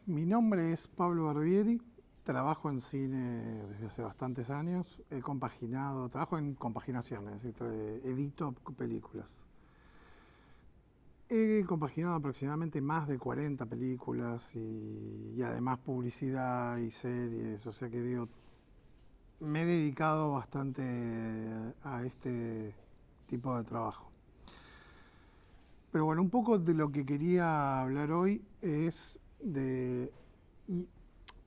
Mi nombre es Pablo Barbieri, trabajo en cine desde hace bastantes años, trabajo en compaginaciones, es decir, edito películas. He compaginado aproximadamente más de 40 películas y además publicidad y series, o sea que digo, me he dedicado bastante a este tipo de trabajo. Pero bueno, un poco de lo que quería hablar hoy es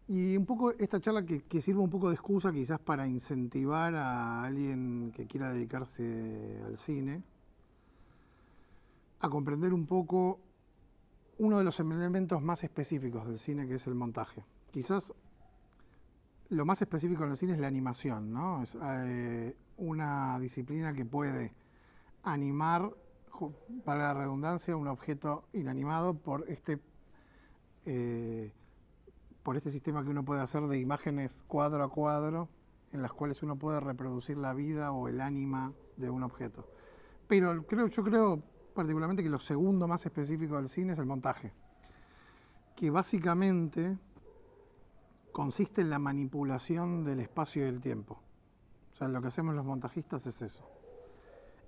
y un poco esta charla que sirva un poco de excusa quizás para incentivar a alguien que quiera dedicarse al cine a comprender un poco uno de los elementos más específicos del cine, que es el montaje. Quizás lo más específico en el cine es la animación, ¿no? Es una disciplina que puede animar, valga la redundancia, un objeto inanimado por este sistema que uno puede hacer de imágenes cuadro a cuadro, en las cuales uno puede reproducir la vida o el ánima de un objeto. Pero yo creo particularmente que lo segundo más específico del cine es el montaje, que básicamente consiste en la manipulación del espacio y del tiempo. O sea, lo que hacemos los montajistas es eso.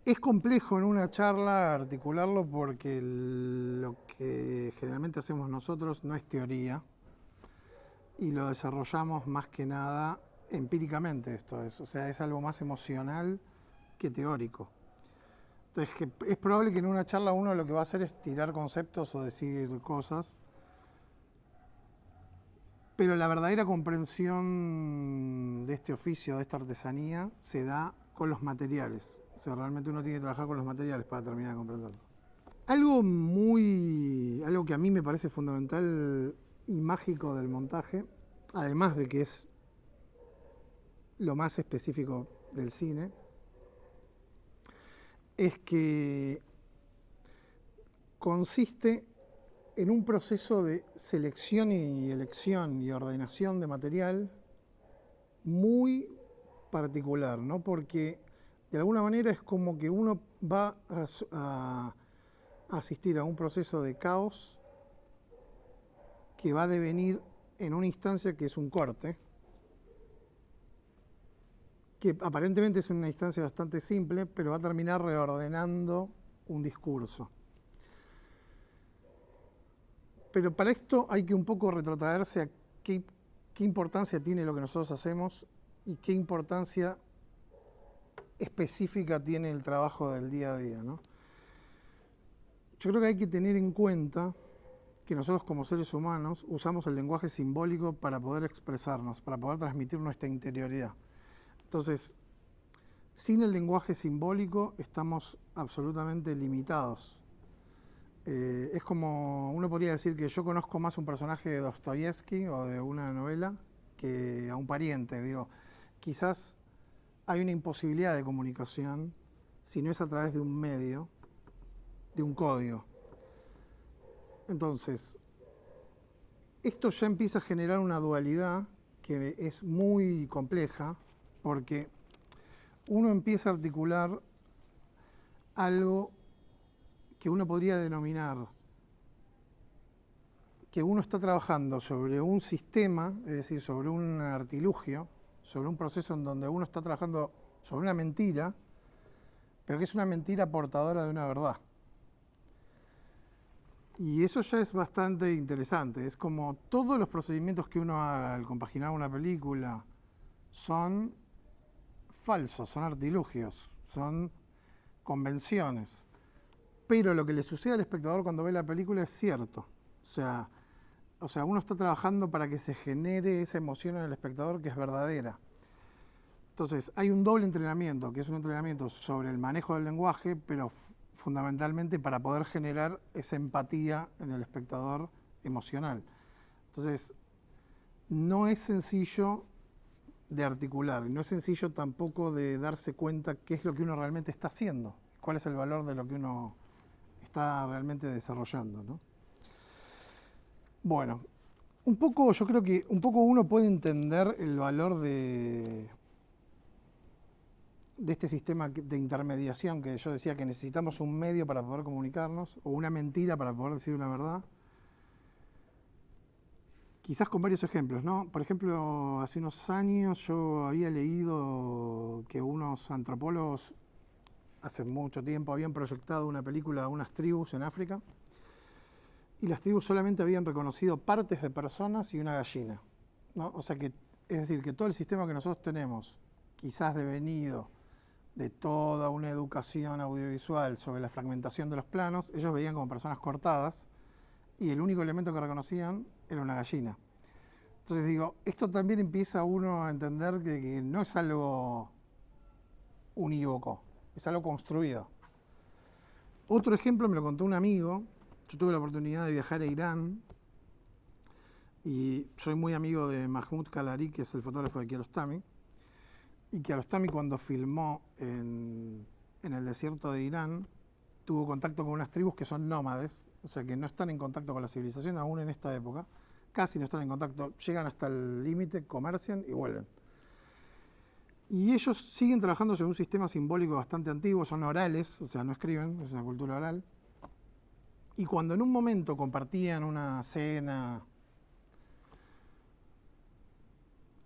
Es complejo en una charla articularlo porque lo que generalmente hacemos nosotros no es teoría y lo desarrollamos más que nada empíricamente, esto es, o sea, es algo más emocional que teórico. Entonces, es probable que en una charla uno lo que va a hacer es tirar conceptos o decir cosas, pero la verdadera comprensión de este oficio, de esta artesanía, se da con los materiales. O sea, realmente uno tiene que trabajar con los materiales para terminar de comprenderlo. Algo que a mí me parece fundamental y mágico del montaje, además de que es lo más específico del cine, es que consiste en un proceso de selección y elección y ordenación de material muy particular, ¿no? Porque de alguna manera es como que uno va a asistir a un proceso de caos que va a devenir en una instancia que es un corte, que aparentemente es una instancia bastante simple, pero va a terminar reordenando un discurso. Pero para esto hay que un poco retrotraerse a qué importancia tiene lo que nosotros hacemos y qué importancia específica tiene el trabajo del día a día, ¿no? Yo creo que hay que tener en cuenta que nosotros como seres humanos usamos el lenguaje simbólico para poder expresarnos, para poder transmitir nuestra interioridad. Entonces, sin el lenguaje simbólico estamos absolutamente limitados. Es como, uno podría decir que yo conozco más un personaje de Dostoyevsky o de una novela que a un pariente. Digo, quizás hay una imposibilidad de comunicación si no es a través de un medio, de un código. Entonces, esto ya empieza a generar una dualidad que es muy compleja porque uno empieza a articular algo que uno podría denominar que uno está trabajando sobre un sistema, es decir, sobre un artilugio, sobre un proceso en donde uno está trabajando sobre una mentira, pero que es una mentira portadora de una verdad. Y eso ya es bastante interesante. Es como todos los procedimientos que uno haga al compaginar una película son falsos, son artilugios, son convenciones. Pero lo que le sucede al espectador cuando ve la película es cierto. O sea, uno está trabajando para que se genere esa emoción en el espectador que es verdadera. Entonces, hay un doble entrenamiento, que es un entrenamiento sobre el manejo del lenguaje, pero fundamentalmente para poder generar esa empatía en el espectador emocional. Entonces, no es sencillo de articular, no es sencillo tampoco de darse cuenta qué es lo que uno realmente está haciendo, cuál es el valor de lo que uno está realmente desarrollando, ¿no? Bueno, Un poco, yo creo que un poco uno puede entender el valor de este sistema de intermediación que yo decía que necesitamos un medio para poder comunicarnos o una mentira para poder decir una verdad. Quizás con varios ejemplos, ¿no? Por ejemplo, hace unos años yo había leído que unos antropólogos hace mucho tiempo habían proyectado una película de unas tribus en África y las tribus solamente habían reconocido partes de personas y una gallina, ¿no? O sea que, es decir, que todo el sistema que nosotros tenemos, quizás devenido de toda una educación audiovisual sobre la fragmentación de los planos, ellos veían como personas cortadas y el único elemento que reconocían era una gallina. Entonces digo, esto también empieza uno a entender que no es algo unívoco, es algo construido. Otro ejemplo me lo contó un amigo. Yo tuve la oportunidad de viajar a Irán y soy muy amigo de Mahmoud Kalari, que es el fotógrafo de Kiarostami. Y Kiarostami, cuando filmó en el desierto de Irán, tuvo contacto con unas tribus que son nómades, o sea que no están en contacto con la civilización aún en esta época, casi no están en contacto, llegan hasta el límite, comercian y vuelven. Y ellos siguen trabajando sobre un sistema simbólico bastante antiguo, son orales, o sea, no escriben, es una cultura oral. Y cuando en un momento compartían una cena,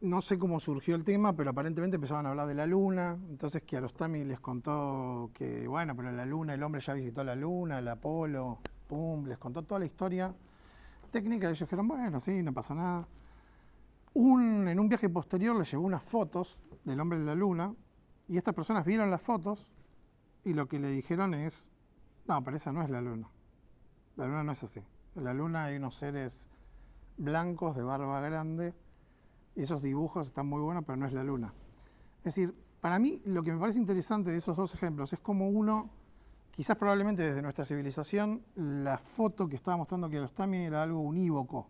no sé cómo surgió el tema, pero aparentemente empezaban a hablar de la luna. Entonces Kiarostami les contó que, bueno, pero la luna, el hombre ya visitó la luna, el Apolo, pum, les contó toda la historia técnica. Y ellos dijeron, bueno, sí, no pasa nada. En un viaje posterior les llevó unas fotos del hombre en la luna y estas personas vieron las fotos y lo que le dijeron es, no, pero esa no es la luna. La luna no es así. En la luna hay unos seres blancos de barba grande. Esos dibujos están muy buenos, pero no es la luna. Es decir, para mí lo que me parece interesante de esos dos ejemplos es como uno, quizás probablemente desde nuestra civilización, la foto que estaba mostrando Kiarostami era algo unívoco.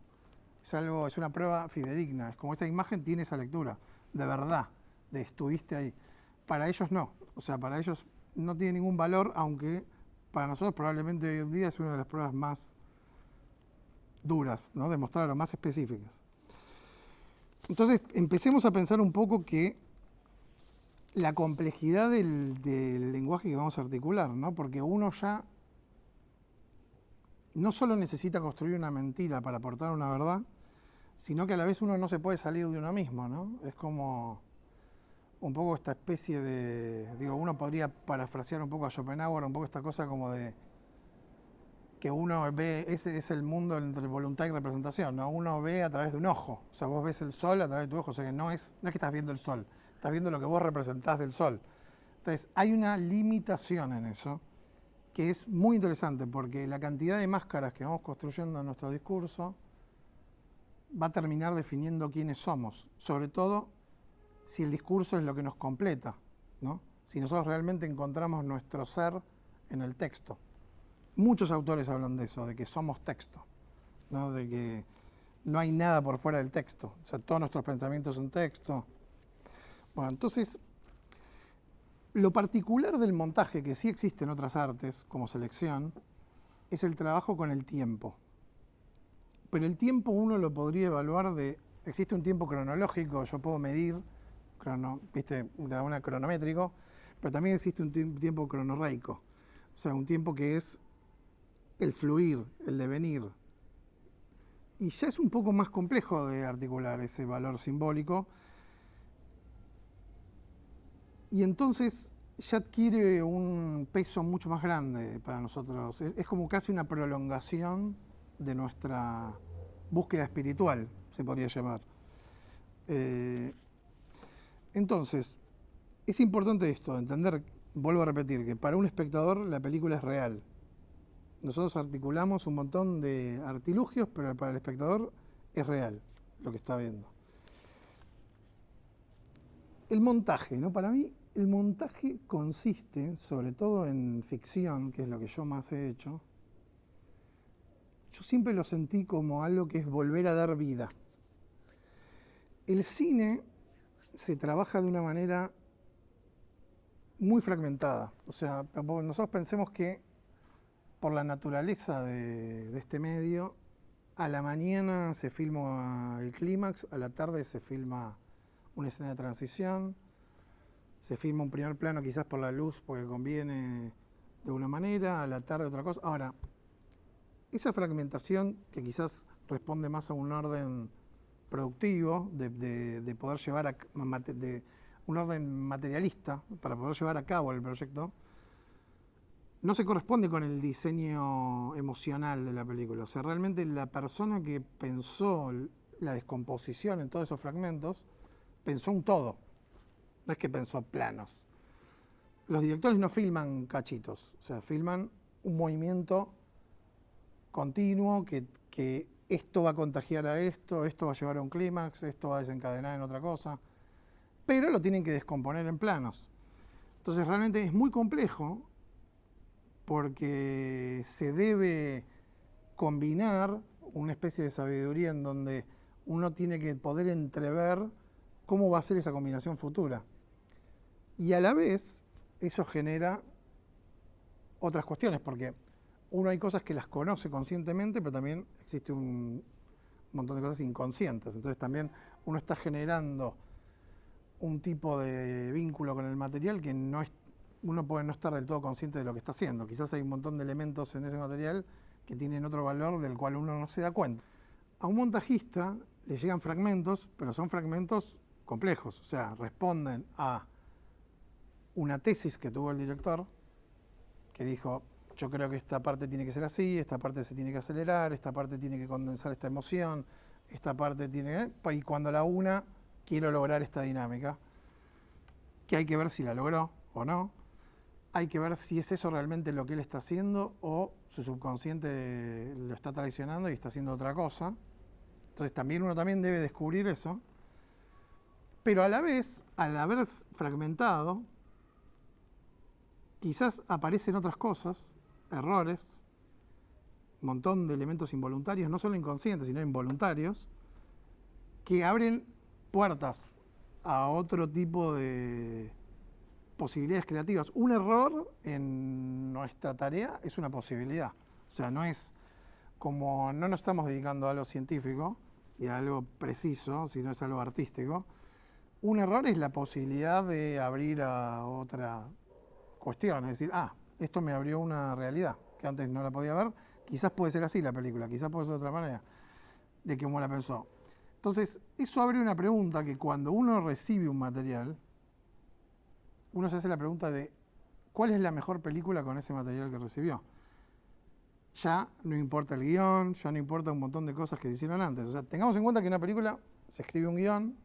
Es una prueba fidedigna. Es como esa imagen tiene esa lectura, de verdad, de estuviste ahí. Para ellos no. O sea, para ellos no tiene ningún valor, aunque para nosotros probablemente hoy en día es una de las pruebas más duras, ¿no? De mostrar, o más específicas. Entonces, empecemos a pensar un poco que la complejidad del lenguaje que vamos a articular, ¿no? Porque uno ya no solo necesita construir una mentira para aportar una verdad, sino que a la vez uno no se puede salir de uno mismo, ¿no? Es como un poco esta especie de, digo, uno podría parafrasear un poco a Schopenhauer, un poco esta cosa como de que uno ve, ese es el mundo entre voluntad y representación, ¿no? Uno ve a través de un ojo, o sea, vos ves el sol a través de tu ojo, o sea que no es que estás viendo el sol, estás viendo lo que vos representás del sol. Entonces, hay una limitación en eso que es muy interesante porque la cantidad de máscaras que vamos construyendo en nuestro discurso va a terminar definiendo quiénes somos, sobre todo si el discurso es lo que nos completa, ¿no? Si nosotros realmente encontramos nuestro ser en el texto. Muchos autores hablan de eso, de que somos texto, ¿no? De que no hay nada por fuera del texto, o sea, todos nuestros pensamientos son texto. Bueno, entonces, lo particular del montaje, que sí existe en otras artes, como selección, es el trabajo con el tiempo. Pero el tiempo uno lo podría evaluar existe un tiempo cronológico, yo puedo medir, ¿viste? De alguna cronométrico, pero también existe un tiempo cronorreico, o sea, un tiempo que es el fluir, el devenir. Y ya es un poco más complejo de articular ese valor simbólico. Y entonces ya adquiere un peso mucho más grande para nosotros. Es como casi una prolongación de nuestra búsqueda espiritual, se podría llamar. Entonces, es importante esto, entender, vuelvo a repetir, que para un espectador la película es real. Nosotros articulamos un montón de artilugios, pero para el espectador es real lo que está viendo. El montaje, ¿no? Para mí, el montaje consiste, sobre todo en ficción, que es lo que yo más he hecho, yo siempre lo sentí como algo que es volver a dar vida. El cine se trabaja de una manera muy fragmentada. O sea, nosotros pensemos que por la naturaleza de este medio a la mañana se filma el clímax, a la tarde se filma una escena de transición, se filma un primer plano quizás por la luz porque conviene de una manera, a la tarde otra cosa. Ahora, esa fragmentación que quizás responde más a un orden productivo, de poder llevar a un orden materialista para poder llevar a cabo el proyecto, no se corresponde con el diseño emocional de la película. O sea, realmente la persona que pensó la descomposición en todos esos fragmentos, pensó un todo. No es que pensó planos. Los directores no filman cachitos, o sea, filman un movimiento continuo que esto va a contagiar a esto va a llevar a un clímax, esto va a desencadenar en otra cosa, pero lo tienen que descomponer en planos. Entonces realmente es muy complejo porque se debe combinar una especie de sabiduría en donde uno tiene que poder entrever cómo va a ser esa combinación futura. Y a la vez eso genera otras cuestiones, porque uno hay cosas que las conoce conscientemente, pero también existe un montón de cosas inconscientes. Entonces también uno está generando un tipo de vínculo con el material que no es, uno puede no estar del todo consciente de lo que está haciendo. Quizás hay un montón de elementos en ese material que tienen otro valor del cual uno no se da cuenta. A un montajista le llegan fragmentos, pero son fragmentos complejos, o sea, responden a una tesis que tuvo el director, que dijo, yo creo que esta parte tiene que ser así, esta parte se tiene que acelerar, esta parte tiene que condensar esta emoción, esta parte tiene que... Y cuando la una, quiero lograr esta dinámica, que hay que ver si la logró o no, hay que ver si es eso realmente lo que él está haciendo o su subconsciente lo está traicionando y está haciendo otra cosa. Entonces también uno también debe descubrir eso, pero a la vez, al haber fragmentado, quizás aparecen otras cosas, errores, un montón de elementos involuntarios, no solo inconscientes, sino involuntarios, que abren puertas a otro tipo de posibilidades creativas. Un error en nuestra tarea es una posibilidad. O sea, no es como no nos estamos dedicando a algo científico y a algo preciso, sino es algo artístico. Un error es la posibilidad de abrir a otra cuestión, es decir, esto me abrió una realidad que antes no la podía ver, quizás puede ser así la película, quizás puede ser de otra manera, de cómo la pensó. Entonces, eso abre una pregunta que cuando uno recibe un material, uno se hace la pregunta de ¿cuál es la mejor película con ese material que recibió? Ya no importa el guión, ya no importa un montón de cosas que se hicieron antes. O sea, tengamos en cuenta que en una película se escribe un guión,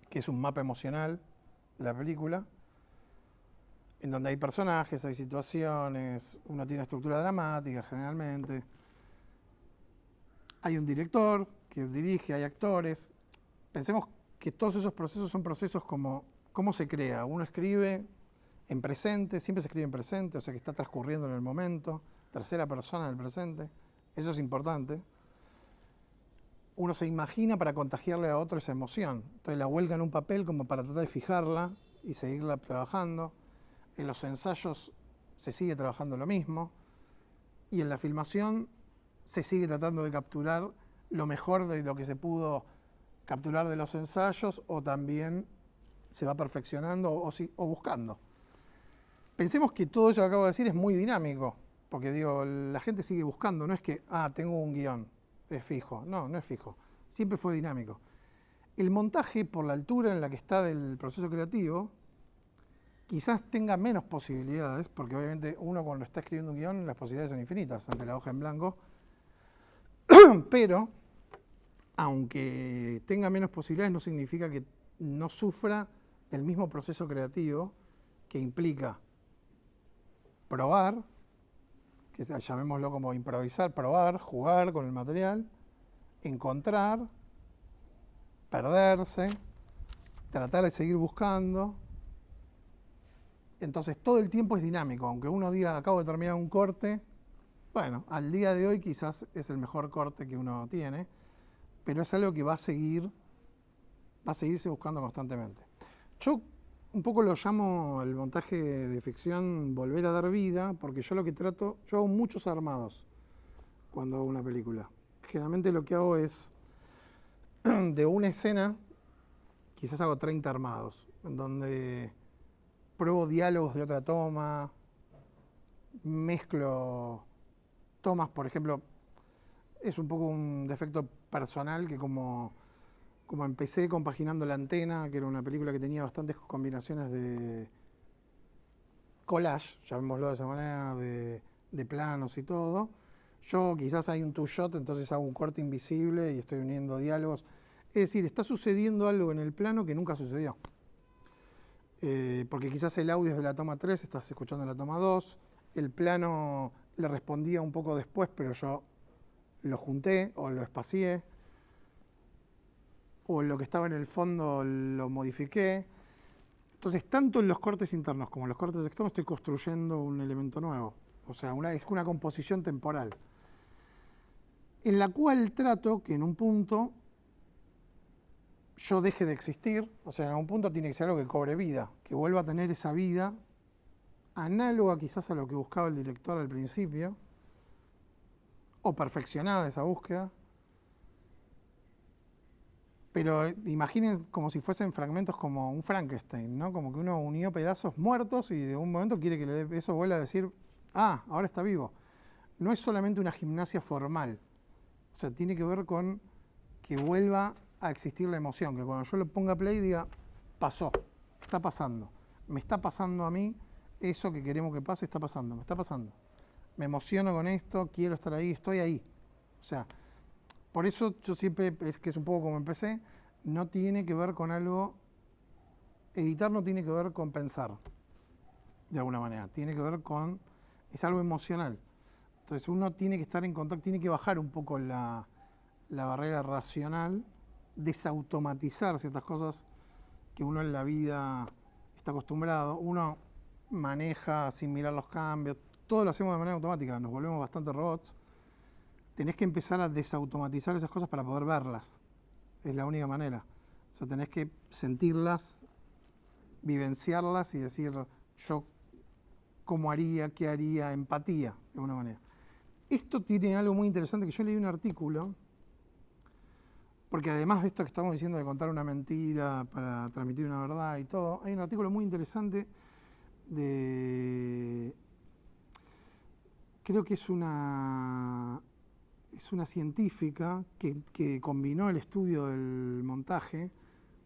que es un mapa emocional de la película, en donde hay personajes, hay situaciones, uno tiene una estructura dramática generalmente, hay un director que dirige, hay actores. Pensemos que todos esos procesos son procesos como cómo se crea. Uno escribe en presente, siempre se escribe en presente, o sea que está transcurriendo en el momento, tercera persona en el presente, eso es importante. Uno se imagina para contagiarle a otro esa emoción, entonces la vuelca en un papel como para tratar de fijarla y seguirla trabajando. En los ensayos se sigue trabajando lo mismo y en la filmación se sigue tratando de capturar lo mejor de lo que se pudo capturar de los ensayos o también se va perfeccionando o buscando. Pensemos que todo eso que acabo de decir es muy dinámico, porque digo, la gente sigue buscando, no es que, tengo un guión, es fijo, no es fijo, siempre fue dinámico. El montaje, por la altura en la que está del proceso creativo, quizás tenga menos posibilidades, porque obviamente uno cuando está escribiendo un guión las posibilidades son infinitas ante la hoja en blanco, pero aunque tenga menos posibilidades no significa que no sufra del mismo proceso creativo que implica probar, que llamémoslo como improvisar, probar, jugar con el material, encontrar, perderse, tratar de seguir buscando. Entonces todo el tiempo es dinámico, aunque uno diga acabo de terminar un corte, bueno, al día de hoy quizás es el mejor corte que uno tiene, pero es algo que va a seguirse buscando constantemente. Yo un poco lo llamo el montaje de ficción volver a dar vida, porque yo lo que trato, yo hago muchos armados cuando hago una película. generalmente lo que hago es, de una escena, quizás hago 30 armados, en donde pruebo diálogos de otra toma, mezclo tomas, por ejemplo, es un poco un defecto personal que como empecé compaginando La Antena, que era una película que tenía bastantes combinaciones de collage, llamémoslo de esa manera, de planos y todo. Yo quizás hay un two-shot, entonces hago un corte invisible y estoy uniendo diálogos. Es decir, está sucediendo algo en el plano que nunca sucedió. Porque quizás el audio es de la toma 3, estás escuchando la toma 2, el plano le respondía un poco después, pero yo lo junté o lo espacié, o lo que estaba en el fondo lo modifiqué. Entonces, tanto en los cortes internos como en los cortes externos estoy construyendo un elemento nuevo. O sea, es una composición temporal, en la cual trato que en un punto yo deje de existir. O sea, en algún punto tiene que ser algo que cobre vida, que vuelva a tener esa vida análoga quizás a lo que buscaba el director al principio, o perfeccionada esa búsqueda. Pero imaginen como si fuesen fragmentos como un Frankenstein, ¿no? Como que uno unió pedazos muertos y de un momento quiere que eso vuelva a decir, ah, ahora está vivo. No es solamente una gimnasia formal, o sea, tiene que ver con que vuelva a existir la emoción, que cuando yo lo ponga play diga, pasó, está pasando, me está pasando a mí, eso que queremos que pase está pasando, me está pasando. Me emociono con esto, quiero estar ahí, estoy ahí. O sea, por eso yo siempre, es que es un poco como empecé, no tiene que ver con algo, editar no tiene que ver con pensar, de alguna manera, tiene que ver con, es algo emocional. Entonces uno tiene que estar en contacto, tiene que bajar un poco la barrera racional, desautomatizar ciertas cosas que uno en la vida está acostumbrado. Uno maneja sin mirar los cambios, todo lo hacemos de manera automática, nos volvemos bastante robots. Tenés que empezar a desautomatizar esas cosas para poder verlas. Es la única manera. O sea, tenés que sentirlas, vivenciarlas y decir, yo cómo haría, qué haría, empatía, de alguna manera. Esto tiene algo muy interesante, que yo leí un artículo, porque además de esto que estamos diciendo de contar una mentira para transmitir una verdad y todo, hay un artículo muy interesante creo que es una científica que combinó el estudio del montaje,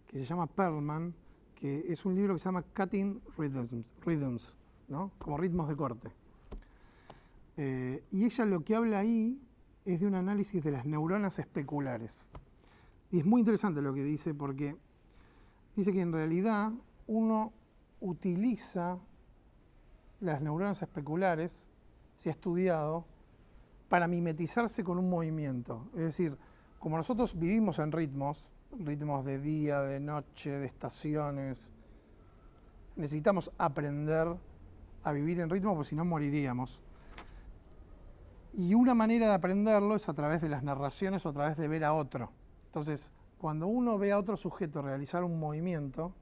que se llama Perlman, que es un libro que se llama Cutting Rhythms, ¿no? Como ritmos de corte. Y ella lo que habla ahí es de un análisis de las neuronas especulares. Y es muy interesante lo que dice, porque dice que en realidad uno utiliza las neuronas especulares, se ha estudiado, para mimetizarse con un movimiento. Es decir, como nosotros vivimos en ritmos de día, de noche, de estaciones, necesitamos aprender a vivir en ritmo, porque si no moriríamos. Y una manera de aprenderlo es a través de las narraciones o a través de ver a otro. Entonces, cuando uno ve a otro sujeto realizar un movimiento,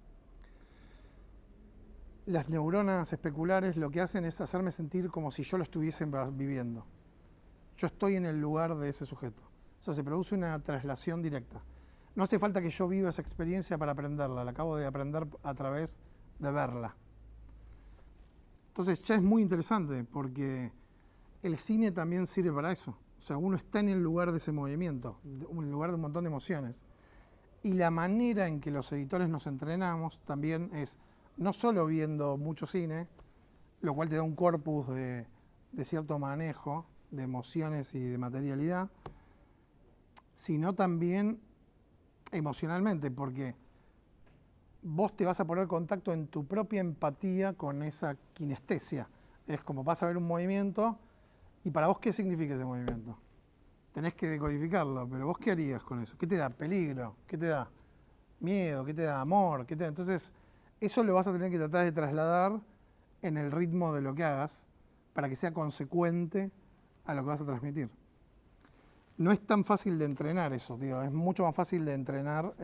las neuronas especulares lo que hacen es hacerme sentir como si yo lo estuviese viviendo. Yo estoy en el lugar de ese sujeto. O sea, se produce una traslación directa. No hace falta que yo viva esa experiencia para aprenderla, la acabo de aprender a través de verla. Entonces ya es muy interesante, porque el cine también sirve para eso. O sea, uno está en el lugar de ese movimiento, en el lugar de un montón de emociones. Y la manera en que los editores nos entrenamos también es no solo viendo mucho cine, lo cual te da un corpus de cierto manejo de emociones y de materialidad, sino también emocionalmente, porque vos te vas a poner contacto en tu propia empatía con esa kinestesia. Es como vas a ver un movimiento y para vos, ¿qué significa ese movimiento? Tenés que decodificarlo, pero vos, ¿qué harías con eso? ¿Qué te da? ¿Peligro? ¿Qué te da? ¿Miedo? ¿Qué te da? ¿Amor? ¿Qué te da? Entonces, eso lo vas a tener que tratar de trasladar en el ritmo de lo que hagas para que sea consecuente a lo que vas a transmitir. No es tan fácil de entrenar eso, tío. Es mucho más fácil de entrenar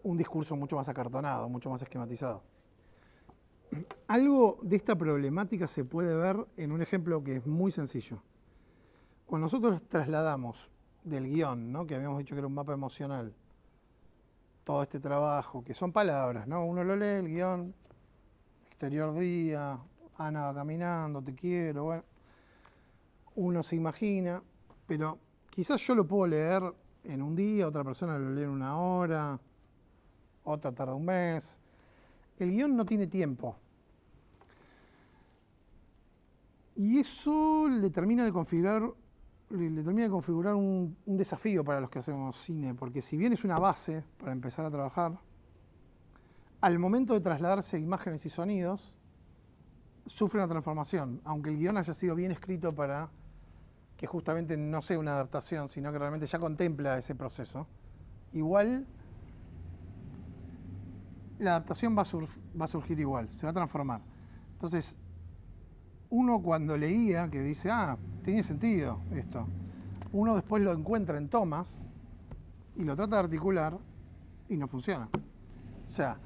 un discurso mucho más acartonado, mucho más esquematizado. Algo de esta problemática se puede ver en un ejemplo que es muy sencillo. Cuando nosotros trasladamos del guión, ¿no? Que habíamos dicho que era un mapa emocional, todo este trabajo, que son palabras, ¿no? Uno lo lee, el guión, exterior día, Ana va caminando, te quiero, bueno, uno se imagina, pero quizás yo lo puedo leer en un día, otra persona lo lee en una hora, otra tarda un mes. El guión no tiene tiempo. Y eso le termina de configurar un desafío para los que hacemos cine, porque si bien es una base para empezar a trabajar, al momento de trasladarse imágenes y sonidos, sufre una transformación, aunque el guión haya sido bien escrito para que justamente no sea una adaptación, sino que realmente ya contempla ese proceso. Igual, la adaptación va a surgir igual, se va a transformar. Entonces, uno cuando leía, que dice, tiene sentido esto, uno después lo encuentra en tomas y lo trata de articular y no funciona. O sea,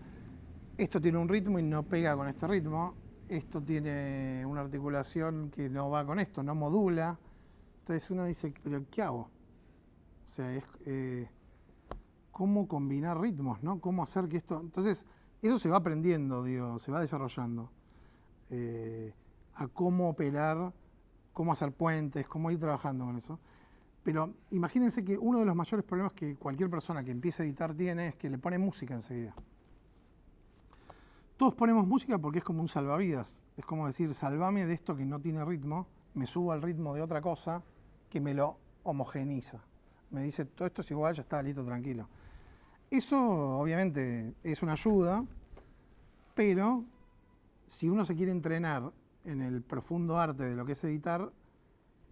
esto tiene un ritmo y no pega con este ritmo, esto tiene una articulación que no va con esto, no modula. Entonces uno dice, ¿pero qué hago? O sea, es cómo combinar ritmos, ¿no? Cómo hacer que esto... Entonces, eso se va aprendiendo, digo, se va desarrollando. A cómo operar, cómo hacer puentes, cómo ir trabajando con eso. Pero imagínense que uno de los mayores problemas que cualquier persona que empiece a editar tiene es que le pone música enseguida. Todos ponemos música porque es como un salvavidas. Es como decir, salvame de esto que no tiene ritmo, me subo al ritmo de otra cosa que me lo homogeneiza. Me dice, todo esto es igual, ya está, listo, tranquilo. Eso obviamente es una ayuda, pero si uno se quiere entrenar en el profundo arte de lo que es editar,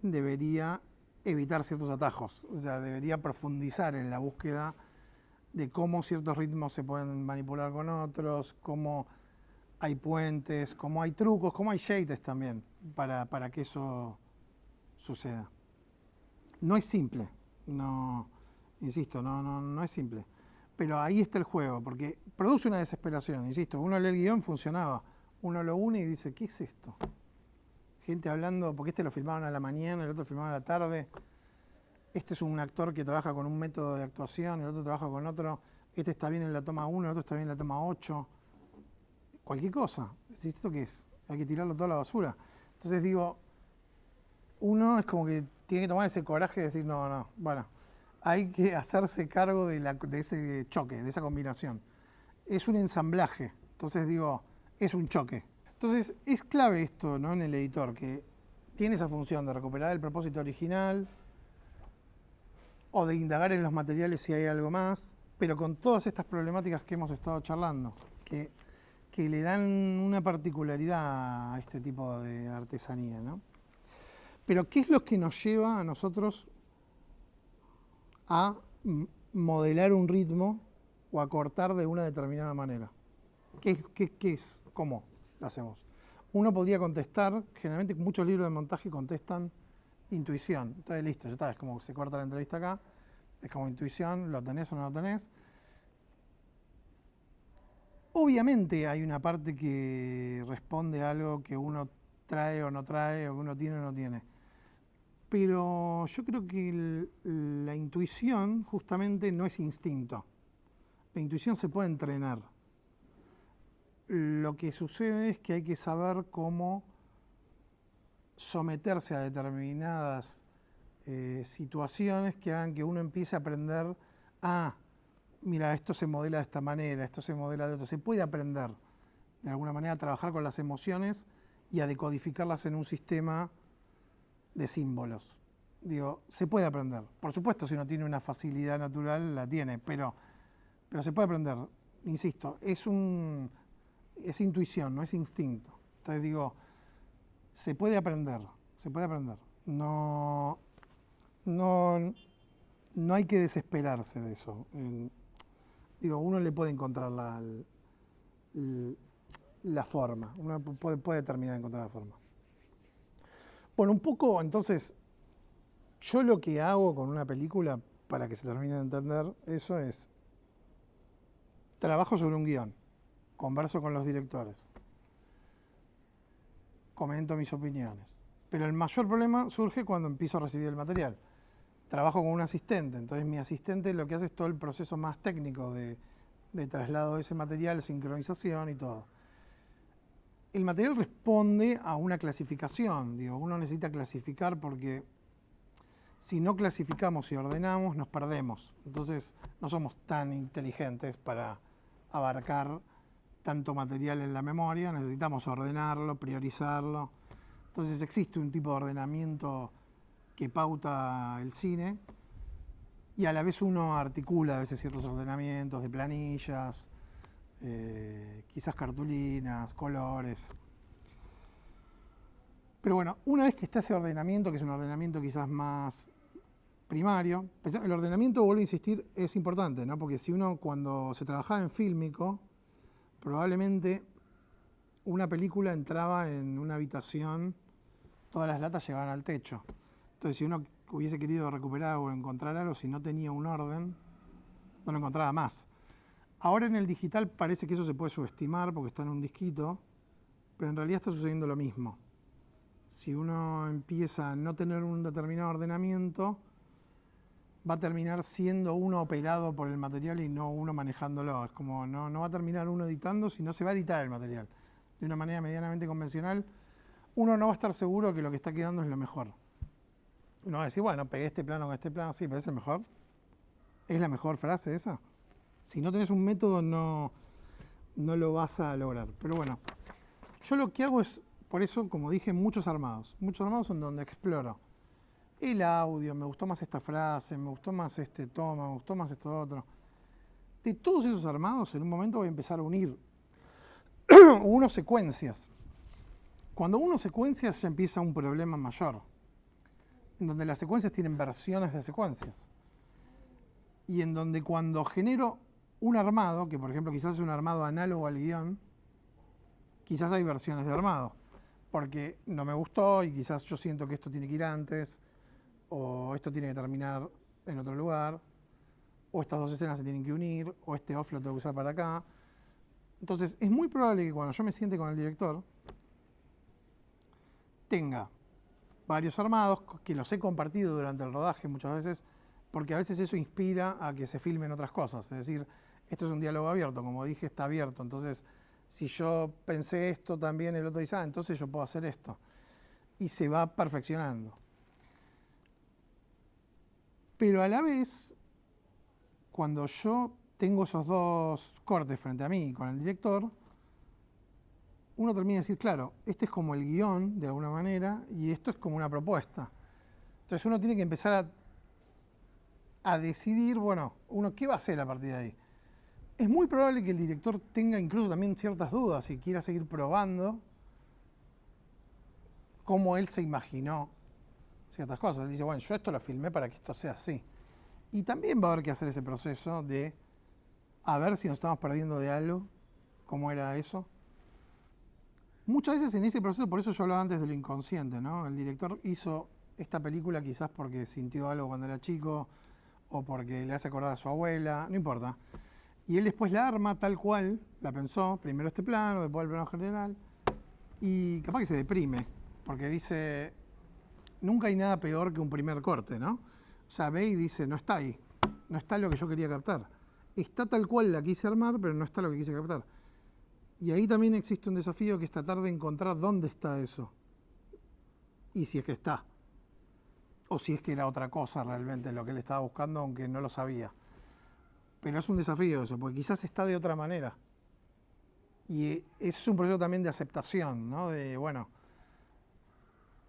debería evitar ciertos atajos. O sea, debería profundizar en la búsqueda de cómo ciertos ritmos se pueden manipular con otros, cómo hay puentes, cómo hay trucos, cómo hay shades también para que eso suceda. No es simple, no, insisto, no es simple. Pero ahí está el juego, porque produce una desesperación, insisto, uno lee el guión, funcionaba, uno lo une y dice, ¿qué es esto? Gente hablando, porque este lo filmaban a la mañana, el otro filmaban a la tarde, este es un actor que trabaja con un método de actuación, el otro trabaja con otro, este está bien en la toma 1, el otro está bien en la toma 8, cualquier cosa. ¿Esto qué es? Hay que tirarlo toda a la basura. Entonces digo, uno es como que tiene que tomar ese coraje de decir, no, bueno, hay que hacerse cargo de ese choque, de esa combinación. Es un ensamblaje, entonces digo, es un choque. Entonces es clave esto, ¿no? En el editor, que tiene esa función de recuperar el propósito original o de indagar en los materiales si hay algo más, pero con todas estas problemáticas que hemos estado charlando, que le dan una particularidad a este tipo de artesanía, ¿no? Pero ¿qué es lo que nos lleva a nosotros a modelar un ritmo o a cortar de una determinada manera? ¿Qué es? ¿Cómo lo hacemos? Uno podría contestar, generalmente muchos libros de montaje contestan intuición. Entonces listo, ya está, es como que se corta la entrevista acá, es como intuición, ¿lo tenés o no lo tenés? Obviamente hay una parte que responde a algo que uno trae o no trae, o que uno tiene o no tiene. Pero yo creo que la intuición justamente no es instinto. La intuición se puede entrenar. Lo que sucede es que hay que saber cómo someterse a determinadas situaciones que hagan que uno empiece a aprender mira, esto se modela de esta manera, esto se modela de otra. Se puede aprender, de alguna manera, a trabajar con las emociones y a decodificarlas en un sistema de símbolos. Digo, se puede aprender. Por supuesto, si uno tiene una facilidad natural, la tiene, pero se puede aprender. Insisto, es intuición, no es instinto. Entonces digo, se puede aprender, se puede aprender. No hay que desesperarse de eso. Digo, uno le puede encontrar la forma, uno puede terminar de encontrar la forma. Bueno, un poco, entonces, yo lo que hago con una película, para que se termine de entender, eso trabajo sobre un guión, converso con los directores, comento mis opiniones. Pero el mayor problema surge cuando empiezo a recibir el material. Trabajo con un asistente, entonces mi asistente lo que hace es todo el proceso más técnico de traslado de ese material, sincronización y todo. El material responde a una clasificación, digo, uno necesita clasificar porque si no clasificamos y ordenamos nos perdemos. Entonces no somos tan inteligentes para abarcar tanto material en la memoria, necesitamos ordenarlo, priorizarlo. Entonces existe un tipo de ordenamiento que pauta el cine y a la vez uno articula a veces ciertos ordenamientos de planillas, quizás cartulinas, colores. Pero bueno, una vez que está ese ordenamiento, que es un ordenamiento quizás más primario, el ordenamiento, vuelvo a insistir, es importante, ¿no? Porque si uno cuando se trabajaba en fílmico, probablemente una película entraba en una habitación, todas las latas llegaban al techo. Entonces si uno hubiese querido recuperar o encontrar algo, si no tenía un orden, no lo encontraba más. Ahora en el digital parece que eso se puede subestimar porque está en un disquito, pero en realidad está sucediendo lo mismo. Si uno empieza a no tener un determinado ordenamiento, va a terminar siendo uno operado por el material y no uno manejándolo. Es como no va a terminar uno editando, sino se va a editar el material. De una manera medianamente convencional, uno no va a estar seguro que lo que está quedando es lo mejor. Uno va a decir, bueno, pegué este plano con este plano, sí, pero ¿es el mejor? ¿Es la mejor frase esa? Si no tenés un método, no lo vas a lograr. Pero bueno, yo lo que hago es, por eso, como dije, muchos armados. Muchos armados son donde exploro el audio, me gustó más esta frase, me gustó más este toma, me gustó más esto otro. De todos esos armados, en un momento voy a empezar a unir uno secuencias. Cuando uno secuencias ya empieza un problema mayor, en donde las secuencias tienen versiones de secuencias. Y en donde cuando genero un armado, que por ejemplo quizás es un armado análogo al guión, quizás hay versiones de armado, porque no me gustó y quizás yo siento que esto tiene que ir antes, o esto tiene que terminar en otro lugar, o estas dos escenas se tienen que unir, o este off lo tengo que usar para acá. Entonces es muy probable que cuando yo me siente con el director, tenga varios armados que los he compartido durante el rodaje muchas veces, porque a veces eso inspira a que se filmen otras cosas. Es decir, esto es un diálogo abierto, como dije, está abierto. Entonces, si yo pensé esto también, el otro dice, entonces yo puedo hacer esto. Y se va perfeccionando. Pero a la vez, cuando yo tengo esos dos cortes frente a mí con el director, uno termina de decir, claro, este es como el guión, de alguna manera, y esto es como una propuesta. Entonces uno tiene que empezar a decidir, bueno, uno qué va a hacer a partir de ahí. Es muy probable que el director tenga incluso también ciertas dudas y quiera seguir probando cómo él se imaginó ciertas cosas. Él dice, bueno, yo esto lo filmé para que esto sea así. Y también va a haber que hacer ese proceso de a ver si nos estamos perdiendo de algo, cómo era eso. Muchas veces en ese proceso, por eso yo hablaba antes de lo inconsciente, ¿no? El director hizo esta película quizás porque sintió algo cuando era chico o porque le hace acordar a su abuela, no importa. Y él después la arma tal cual, la pensó, primero este plano, después el plano general, y capaz que se deprime, porque dice, nunca hay nada peor que un primer corte, ¿no? O sea, ve y dice, no está ahí, no está lo que yo quería captar. Está tal cual la quise armar, pero no está lo que quise captar. Y ahí también existe un desafío que es tratar de encontrar dónde está eso. Y si es que está. O si es que era otra cosa realmente lo que él estaba buscando, aunque no lo sabía. Pero es un desafío eso, porque quizás está de otra manera. Y eso es un proceso también de aceptación, ¿no? De, bueno,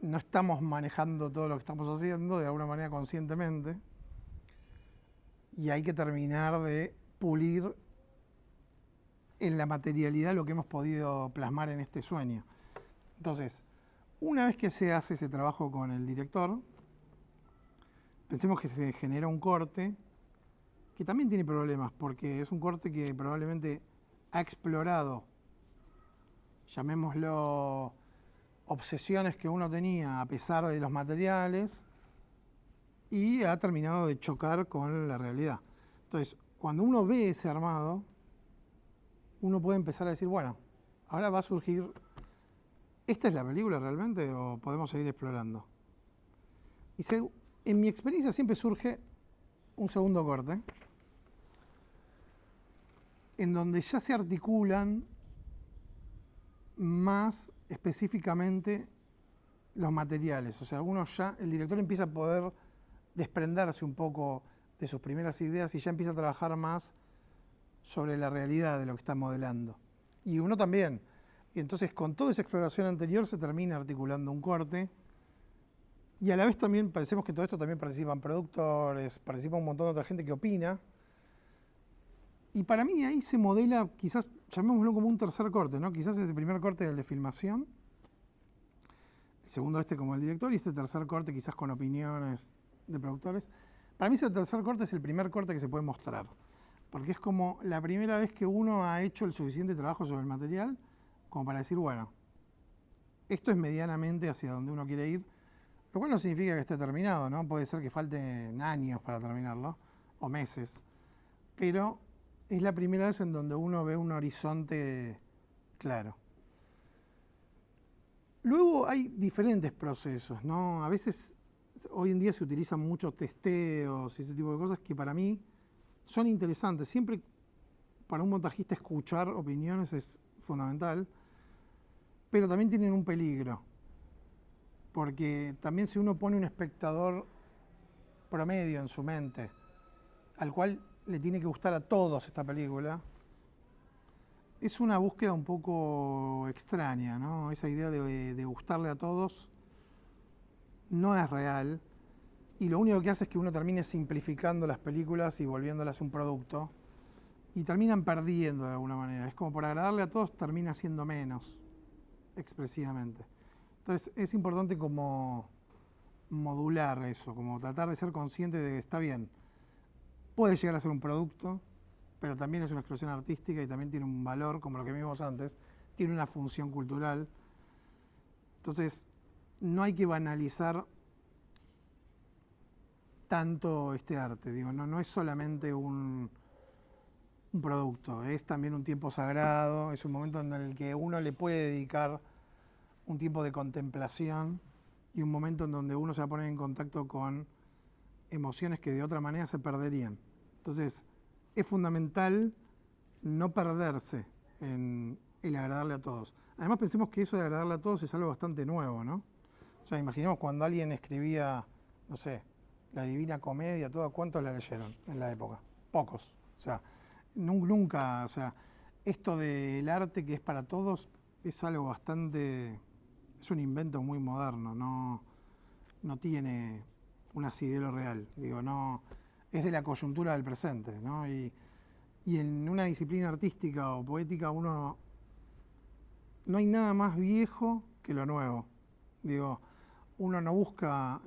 no estamos manejando todo lo que estamos haciendo de alguna manera conscientemente. Y hay que terminar de pulir en la materialidad lo que hemos podido plasmar en este sueño. Entonces, una vez que se hace ese trabajo con el director, pensemos que se genera un corte que también tiene problemas, porque es un corte que probablemente ha explorado, llamémoslo, obsesiones que uno tenía a pesar de los materiales y ha terminado de chocar con la realidad. Entonces, cuando uno ve ese armado, uno puede empezar a decir, bueno, ahora va a surgir ¿esta es la película realmente o podemos seguir explorando? Y en mi experiencia siempre surge un segundo corte, en donde ya se articulan más específicamente los materiales. O sea, el director empieza a poder desprenderse un poco de sus primeras ideas y ya empieza a trabajar más sobre la realidad de lo que está modelando. Y uno también. Y entonces con toda esa exploración anterior se termina articulando un corte. Y a la vez también pensemos que todo esto también participan productores, participa un montón de otra gente que opina. Y para mí ahí se modela, quizás llamémoslo como un tercer corte, ¿no? Quizás el primer corte es el de filmación, el segundo como el director y este tercer corte quizás con opiniones de productores. Para mí ese tercer corte es el primer corte que se puede mostrar, porque es como la primera vez que uno ha hecho el suficiente trabajo sobre el material como para decir, bueno, esto es medianamente hacia donde uno quiere ir, lo cual no significa que esté terminado, ¿no? Puede ser que falten años para terminarlo, o meses, pero es la primera vez en donde uno ve un horizonte claro. Luego hay diferentes procesos, ¿no? A veces, hoy en día se utilizan muchos testeos y ese tipo de cosas que para mí son interesantes. Siempre para un montajista escuchar opiniones es fundamental, pero también tienen un peligro, porque también si uno pone un espectador promedio en su mente, al cual le tiene que gustar a todos esta película, es una búsqueda un poco extraña, ¿no? Esa idea de gustarle a todos no es real y lo único que hace es que uno termine simplificando las películas y volviéndolas un producto y terminan perdiendo de alguna manera. Es como por agradarle a todos termina siendo menos expresivamente. Entonces es importante como modular eso, como tratar de ser consciente de que está bien, puede llegar a ser un producto, pero también es una expresión artística y también tiene un valor, como lo que vimos antes, tiene una función cultural. Entonces, no hay que banalizar tanto este arte, digo, no es solamente un producto, es también un tiempo sagrado, es un momento en el que uno le puede dedicar un tiempo de contemplación y un momento en donde uno se va a poner en contacto con emociones que de otra manera se perderían. Entonces, es fundamental no perderse en el agradarle a todos. Además, pensemos que eso de agradarle a todos es algo bastante nuevo, ¿no? O sea, imaginemos cuando alguien escribía, no sé, la Divina Comedia, ¿cuántos la leyeron en la época? Pocos. O sea, nunca, o sea, esto del arte que es para todos es algo bastante, es un invento muy moderno, no tiene un asidero real, digo, no, es de la coyuntura del presente, ¿no? Y en una disciplina artística o poética no hay nada más viejo que lo nuevo. Digo, uno no busca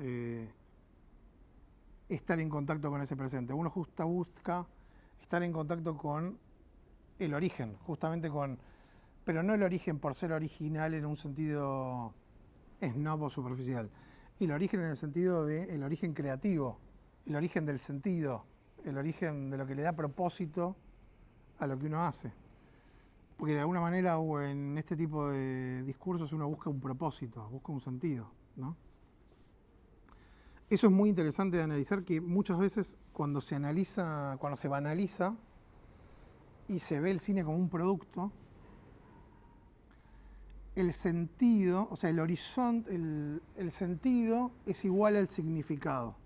estar en contacto con ese presente, uno busca estar en contacto con el origen, justamente pero no el origen por ser original en un sentido snob o superficial, el origen en el sentido del origen creativo, el origen del sentido, el origen de lo que le da propósito a lo que uno hace. Porque de alguna manera o en este tipo de discursos uno busca un propósito, busca un sentido, ¿no? Eso es muy interesante de analizar, que muchas veces cuando se banaliza y se ve el cine como un producto, el sentido, o sea, el horizonte, el sentido es igual al significado.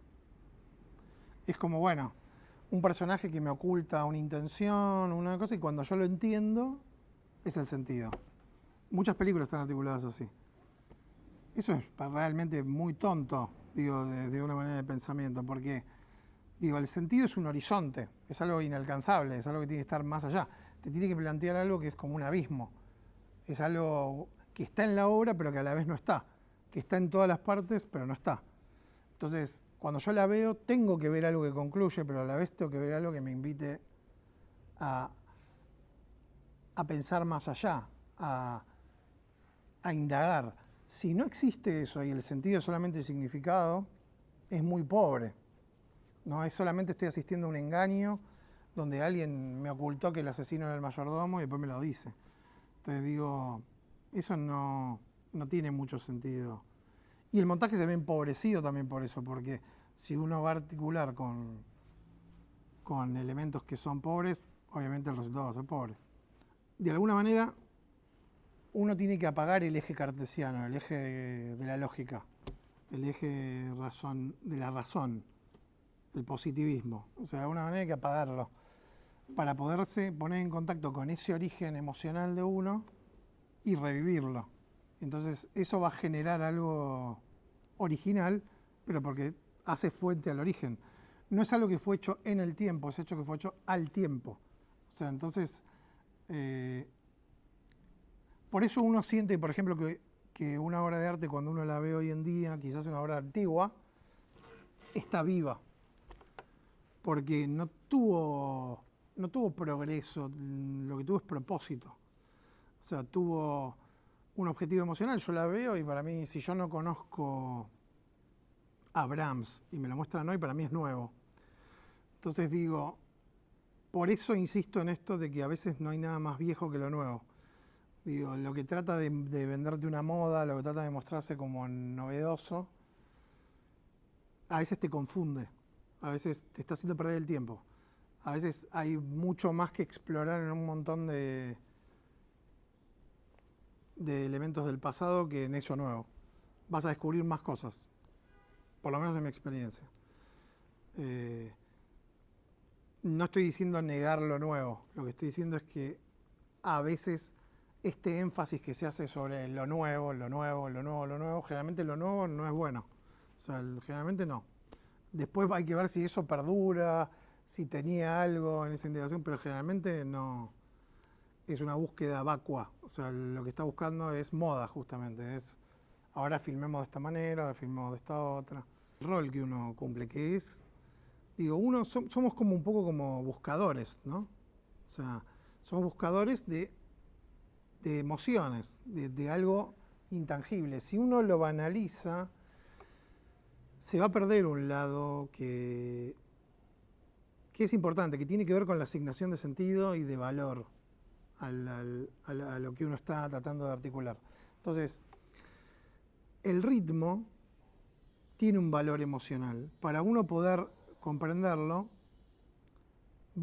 Es como, bueno, un personaje que me oculta una intención, una cosa, y cuando yo lo entiendo, es el sentido. Muchas películas están articuladas así. Eso es realmente muy tonto, digo, de una manera de pensamiento, porque, digo, el sentido es un horizonte, es algo inalcanzable, es algo que tiene que estar más allá. Te tiene que plantear algo que es como un abismo. Es algo que está en la obra, pero que a la vez no está. Que está en todas las partes, pero no está. Entonces, cuando yo la veo, tengo que ver algo que concluye, pero a la vez tengo que ver algo que me invite a pensar más allá, a indagar. Si no existe eso y el sentido es solamente el significado, es muy pobre. No es solamente estoy asistiendo a un engaño donde alguien me ocultó que el asesino era el mayordomo y después me lo dice. Entonces digo, eso no no tiene mucho sentido. Y el montaje se ve empobrecido también por eso, porque si uno va a articular con elementos que son pobres, obviamente el resultado va a ser pobre. De alguna manera, uno tiene que apagar el eje cartesiano, el eje de la lógica, el eje de la razón, el positivismo. O sea, de alguna manera hay que apagarlo para poderse poner en contacto con ese origen emocional de uno y revivirlo. Entonces, eso va a generar algo original, pero porque hace fuente al origen. No es algo que fue hecho en el tiempo, es hecho que fue hecho al tiempo. O sea, entonces, por eso uno siente, por ejemplo, que una obra de arte, cuando uno la ve hoy en día, quizás una obra antigua, está viva. Porque no tuvo progreso, lo que tuvo es propósito. O sea, tuvo un objetivo emocional. Yo la veo y para mí, si yo no conozco a Brahms y me lo muestran hoy, para mí es nuevo. Entonces digo, por eso insisto en esto de que a veces no hay nada más viejo que lo nuevo. Digo, lo que trata de venderte una moda, lo que trata de mostrarse como novedoso, a veces te confunde, a veces te está haciendo perder el tiempo. A veces hay mucho más que explorar en un montón de elementos del pasado que en eso nuevo. Vas a descubrir más cosas, por lo menos en mi experiencia. No estoy diciendo negar lo nuevo, lo que estoy diciendo es que a veces este énfasis que se hace sobre lo nuevo, generalmente lo nuevo no es bueno. O sea, generalmente no. Después hay que ver si eso perdura, si tenía algo en esa integración, pero generalmente no. Es una búsqueda vacua. O sea, lo que está buscando es moda, justamente. Es ahora filmemos de esta manera, ahora filmemos de esta otra. El rol que uno cumple, que es, digo, somos como un poco como buscadores, ¿no? O sea, somos buscadores de emociones, de algo intangible. Si uno lo banaliza, se va a perder un lado que es importante, que tiene que ver con la asignación de sentido y de valor a lo que uno está tratando de articular. Entonces, el ritmo tiene un valor emocional. Para uno poder comprenderlo,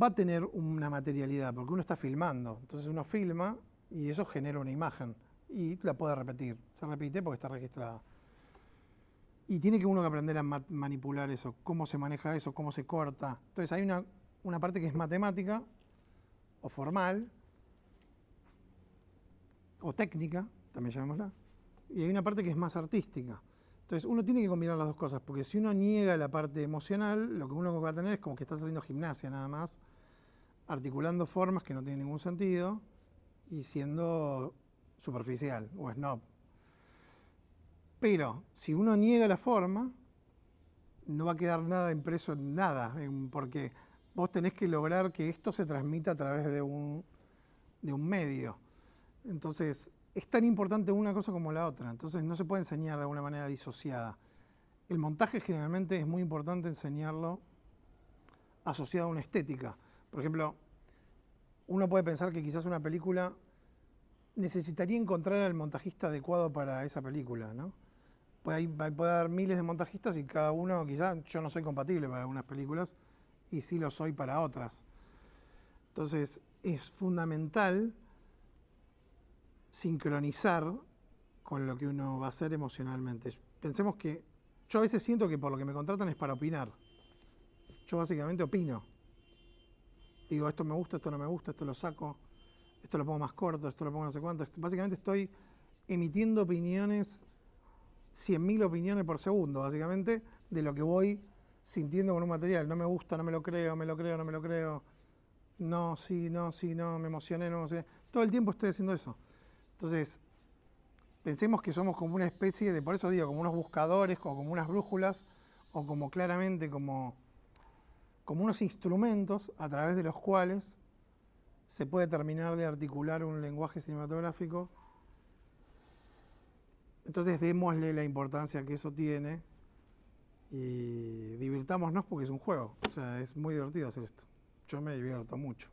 va a tener una materialidad, porque uno está filmando. Entonces uno filma y eso genera una imagen y la puede repetir. Se repite porque está registrada. Y tiene que uno que aprender a manipular eso, cómo se maneja eso, cómo se corta. Entonces hay una parte que es matemática o formal o técnica, también llamémosla, y hay una parte que es más artística. Entonces uno tiene que combinar las dos cosas, porque si uno niega la parte emocional, lo que uno va a tener es como que estás haciendo gimnasia nada más, articulando formas que no tienen ningún sentido y siendo superficial o snob. Pero si uno niega la forma, no va a quedar nada impreso en nada, porque vos tenés que lograr que esto se transmita a través de un medio. Entonces, es tan importante una cosa como la otra, entonces no se puede enseñar de alguna manera disociada. El montaje generalmente es muy importante enseñarlo asociado a una estética. Por ejemplo, uno puede pensar que quizás una película necesitaría encontrar al montajista adecuado para esa película, ¿no? Puede haber miles de montajistas y cada uno, quizás yo no soy compatible para algunas películas y sí lo soy para otras. Entonces, es fundamental sincronizar con lo que uno va a hacer emocionalmente. Pensemos que yo a veces siento que por lo que me contratan es para opinar. Yo básicamente opino. Digo, esto me gusta, esto no me gusta, esto lo saco, esto lo pongo más corto, esto lo pongo no sé cuánto. Básicamente estoy emitiendo opiniones, 100.000 opiniones por segundo, básicamente, de lo que voy sintiendo con un material. No me gusta, no me lo creo, me lo creo, no me lo creo. No, sí, no, me emocioné, no sé. Todo el tiempo estoy haciendo eso. Entonces, pensemos que somos como una especie de, por eso digo, como unos buscadores, o como unas brújulas, o como claramente como unos instrumentos a través de los cuales se puede terminar de articular un lenguaje cinematográfico. Entonces, démosle la importancia que eso tiene y divirtámonos porque es un juego. O sea, es muy divertido hacer esto. Yo me divierto mucho.